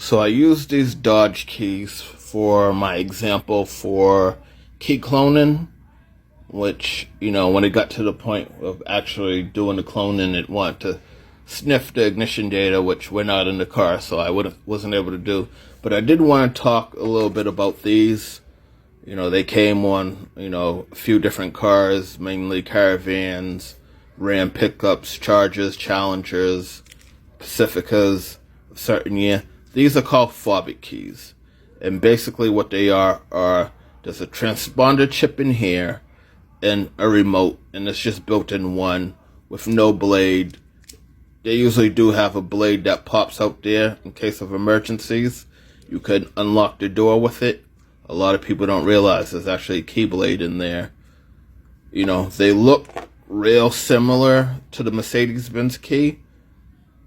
So I used these Dodge keys for my example for key cloning, which, when it got to the point of actually doing the cloning, it wanted to sniff the ignition data, which we're not in the car, so I wasn't able to do. But I did want to talk a little bit about these. They came on, a few different cars, mainly Caravans, Ram pickups, Chargers, Challengers, Pacificas, a certain year. These are called Fobik keys. And basically what they are there's a transponder chip in here and a remote, and it's just built in one with no blade. They usually do have a blade that pops out there in case of emergencies. You could unlock the door with it. A lot of people don't realize there's actually a key blade in there. They look real similar to the Mercedes-Benz key,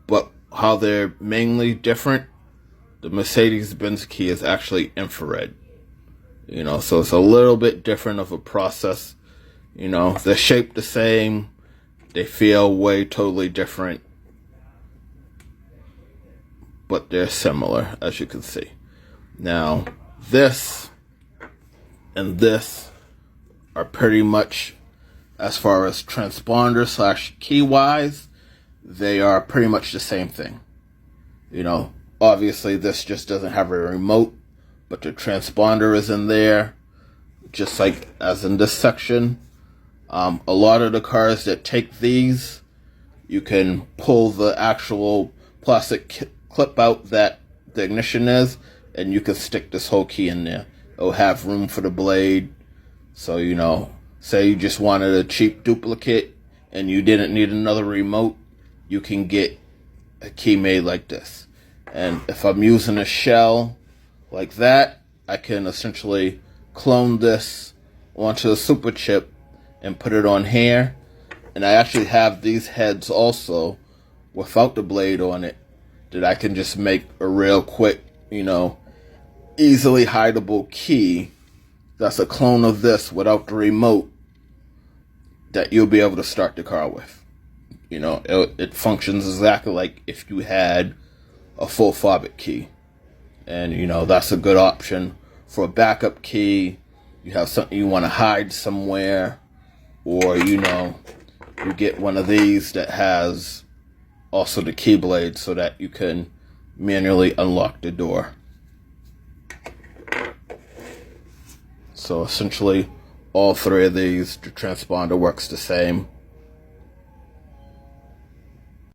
but how they're mainly different, the Mercedes-Benz key is actually infrared. So it's a little bit different of a process. They're shaped the same. They feel way totally different, but they're similar, as you can see. Now, this and this are pretty much, as far as transponder / key wise, they are pretty much the same thing. Obviously this just doesn't have a remote, but the transponder is in there, just like as in this section. A lot of the cars that take these, you can pull the actual plastic clip out that the ignition is, and you can stick this whole key in there. It'll have room for the blade. So, say you just wanted a cheap duplicate and you didn't need another remote, you can get a key made like this. And if I'm using a shell like that, I can essentially clone this onto a super chip and put it on here. And I actually have these heads also without the blade on it, that I can just make a real quick, easily hideable key that's a clone of this without the remote that you'll be able to start the car with. It functions exactly like if you had a full Fobik key. And, that's a good option for a backup key. You have something you want to hide somewhere, or, you get one of these that has also the key blade so that you can manually unlock the door. So essentially, all three of these, the transponder works the same.